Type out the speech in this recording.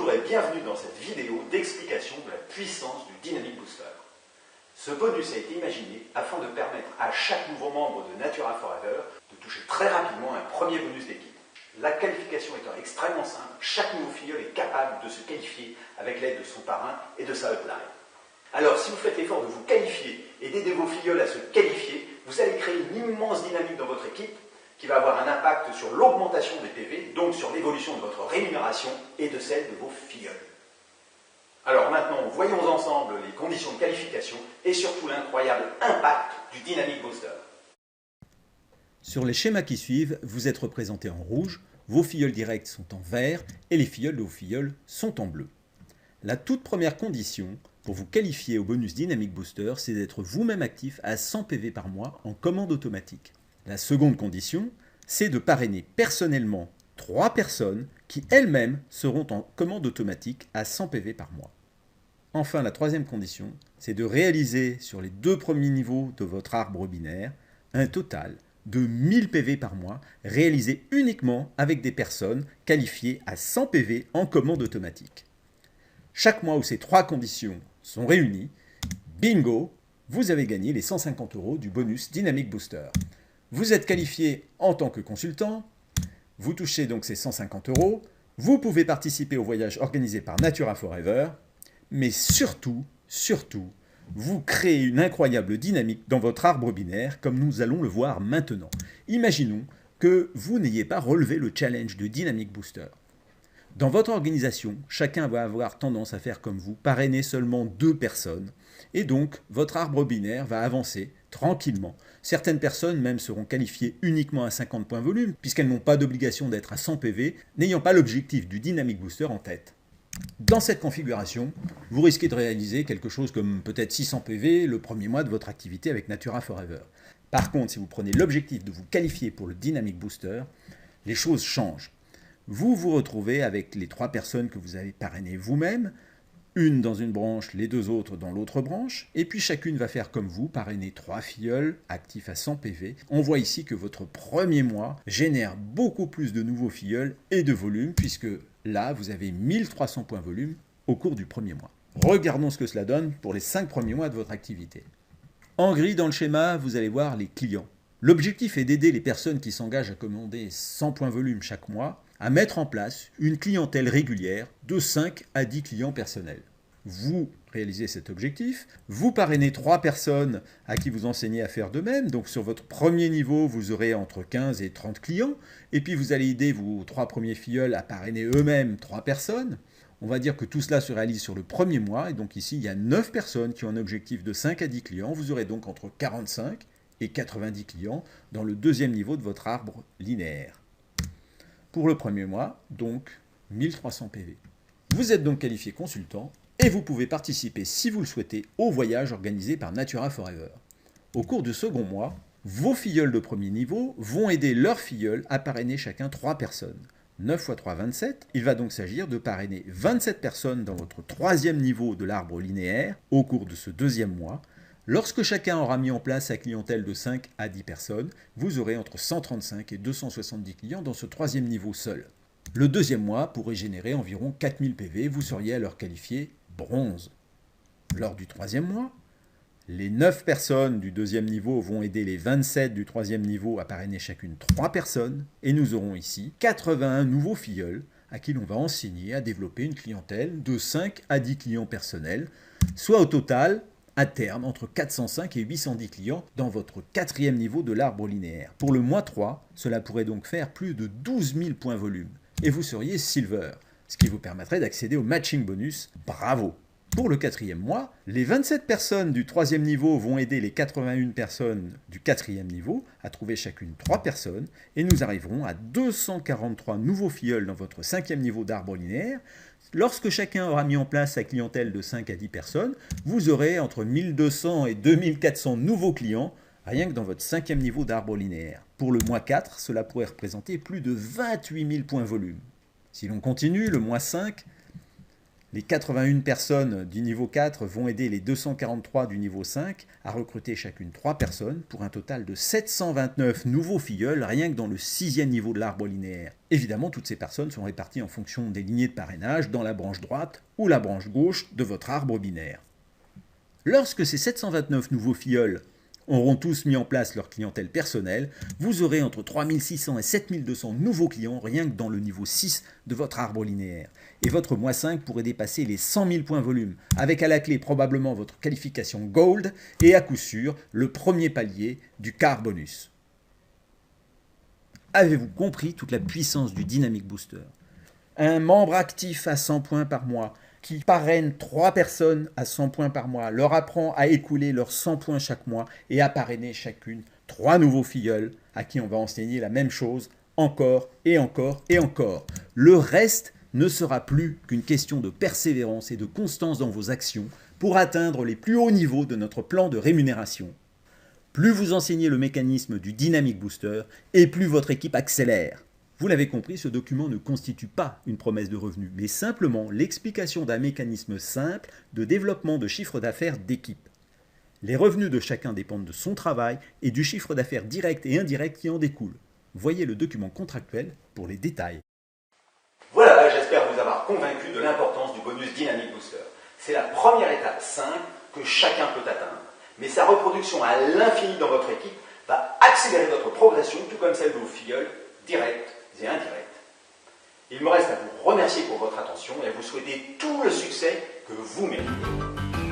Bonjour et bienvenue dans cette vidéo d'explication de la puissance du Dynamic Booster. Ce bonus a été imaginé afin de permettre à chaque nouveau membre de Natura Forever de toucher très rapidement un premier bonus d'équipe. La qualification étant extrêmement simple, chaque nouveau filleul est capable de se qualifier avec l'aide de son parrain et de sa upline. Alors si vous faites l'effort de vous qualifier et d'aider vos filleuls à se qualifier, vous allez créer une immense dynamique dans votre équipe qui va avoir un impact sur l'augmentation des PV, donc sur l'évolution de votre rémunération et de celle de vos filleuls. Alors maintenant, voyons ensemble les conditions de qualification et surtout l'incroyable impact du Dynamic Booster. Sur les schémas qui suivent, vous êtes représentés en rouge, vos filleuls directs sont en vert et les filleuls de vos filleuls sont en bleu. La toute première condition pour vous qualifier au bonus Dynamic Booster, c'est d'être vous-même actif à 100 PV par mois en commande automatique. La seconde condition, c'est de parrainer personnellement 3 personnes qui elles-mêmes seront en commande automatique à 100 PV par mois. Enfin, la troisième condition, c'est de réaliser sur les 2 premiers niveaux de votre arbre binaire un total de 1000 PV par mois réalisé uniquement avec des personnes qualifiées à 100 PV en commande automatique. Chaque mois où ces 3 conditions sont réunies, bingo, vous avez gagné les 150 € du bonus Dynamic Booster. Vous êtes qualifié en tant que consultant, vous touchez donc ces 150 €, vous pouvez participer au voyage organisé par Natura Forever, mais surtout, vous créez une incroyable dynamique dans votre arbre binaire, comme nous allons le voir maintenant. Imaginons que vous n'ayez pas relevé le challenge de Dynamic Booster. Dans votre organisation, chacun va avoir tendance à faire comme vous, parrainer seulement 2 personnes, et donc votre arbre binaire va avancer tranquillement. Certaines personnes même seront qualifiées uniquement à 50 points volume, puisqu'elles n'ont pas d'obligation d'être à 100 PV, n'ayant pas l'objectif du Dynamic Booster en tête. Dans cette configuration, vous risquez de réaliser quelque chose comme peut-être 600 PV le premier mois de votre activité avec Natura Forever. Par contre, si vous prenez l'objectif de vous qualifier pour le Dynamic Booster, les choses changent. Vous vous retrouvez avec les 3 personnes que vous avez parrainées vous-même, une dans une branche, les 2 autres dans l'autre branche, et puis chacune va faire comme vous, parrainer 3 filleuls actifs à 100 PV. On voit ici que votre premier mois génère beaucoup plus de nouveaux filleuls et de volume, puisque là, vous avez 1300 points volume au cours du premier mois. Regardons ce que cela donne pour les 5 premiers mois de votre activité. En gris dans le schéma, vous allez voir les clients. L'objectif est d'aider les personnes qui s'engagent à commander 100 points volume chaque mois à mettre en place une clientèle régulière de 5 à 10 clients personnels. Vous réalisez cet objectif, vous parrainez 3 personnes à qui vous enseignez à faire de même, donc sur votre premier niveau, vous aurez entre 15 et 30 clients, et puis vous allez aider vos 3 premiers filleuls à parrainer eux-mêmes 3 personnes. On va dire que tout cela se réalise sur le premier mois, et donc ici, il y a 9 personnes qui ont un objectif de 5 à 10 clients, vous aurez donc entre 45 et 90 clients dans le deuxième niveau de votre arbre linéaire. Pour le premier mois, donc 1300 PV. Vous êtes donc qualifié consultant et vous pouvez participer, si vous le souhaitez, au voyage organisé par Natura Forever. Au cours du second mois, vos filleuls de premier niveau vont aider leurs filleuls à parrainer chacun 3 personnes. 9 x 3, 27. Il va donc s'agir de parrainer 27 personnes dans votre troisième niveau de l'arbre linéaire au cours de ce deuxième mois. Lorsque chacun aura mis en place sa clientèle de 5 à 10 personnes, vous aurez entre 135 et 270 clients dans ce troisième niveau seul. Le deuxième mois pourrait générer environ 4000 PV, vous seriez alors qualifié bronze. Lors du troisième mois, les 9 personnes du deuxième niveau vont aider les 27 du troisième niveau à parrainer chacune 3 personnes, et nous aurons ici 81 nouveaux filleuls à qui l'on va enseigner à développer une clientèle de 5 à 10 clients personnels, soit au total à terme entre 405 et 810 clients dans votre quatrième niveau de l'arbre linéaire. Pour le mois 3, cela pourrait donc faire plus de 12 000 points volume. Et vous seriez silver, ce qui vous permettrait d'accéder au matching bonus. Bravo! Pour le quatrième mois, les 27 personnes du troisième niveau vont aider les 81 personnes du quatrième niveau à trouver chacune 3 personnes, et nous arriverons à 243 nouveaux filleuls dans votre cinquième niveau d'arbre linéaire. Lorsque chacun aura mis en place sa clientèle de 5 à 10 personnes, vous aurez entre 1200 et 2400 nouveaux clients, rien que dans votre cinquième niveau d'arbre linéaire. Pour le mois 4, cela pourrait représenter plus de 28 000 points volume. Si l'on continue, le mois 5, Les 81 personnes du niveau 4 vont aider les 243 du niveau 5 à recruter chacune 3 personnes pour un total de 729 nouveaux filleuls rien que dans le 6e niveau de l'arbre linéaire. Évidemment, toutes ces personnes sont réparties en fonction des lignées de parrainage dans la branche droite ou la branche gauche de votre arbre binaire. Lorsque ces 729 nouveaux filleuls auront tous mis en place leur clientèle personnelle, vous aurez entre 3600 et 7200 nouveaux clients rien que dans le niveau 6 de votre arbre linéaire. Et votre -5 pourrait dépasser les 100 000 points volume, avec à la clé probablement votre qualification Gold et à coup sûr le premier palier du car bonus. Avez-vous compris toute la puissance du Dynamic Booster? Un membre actif à 100 points par mois, qui parraine 3 personnes à 100 points par mois, leur apprend à écouler leurs 100 points chaque mois et à parrainer chacune 3 nouveaux filleuls à qui on va enseigner la même chose encore et encore et encore. Le reste ne sera plus qu'une question de persévérance et de constance dans vos actions pour atteindre les plus hauts niveaux de notre plan de rémunération. Plus vous enseignez le mécanisme du Dynamic Booster et plus votre équipe accélère. Vous l'avez compris, ce document ne constitue pas une promesse de revenu, mais simplement l'explication d'un mécanisme simple de développement de chiffre d'affaires d'équipe. Les revenus de chacun dépendent de son travail et du chiffre d'affaires direct et indirect qui en découle. Voyez le document contractuel pour les détails. Voilà, j'espère vous avoir convaincu de l'importance du bonus Dynamic Booster. C'est la première étape simple que chacun peut atteindre, mais sa reproduction à l'infini dans votre équipe va accélérer votre progression, tout comme celle de vos filleuls, directs et indirects. Il me reste à vous remercier pour votre attention et à vous souhaiter tout le succès que vous méritez.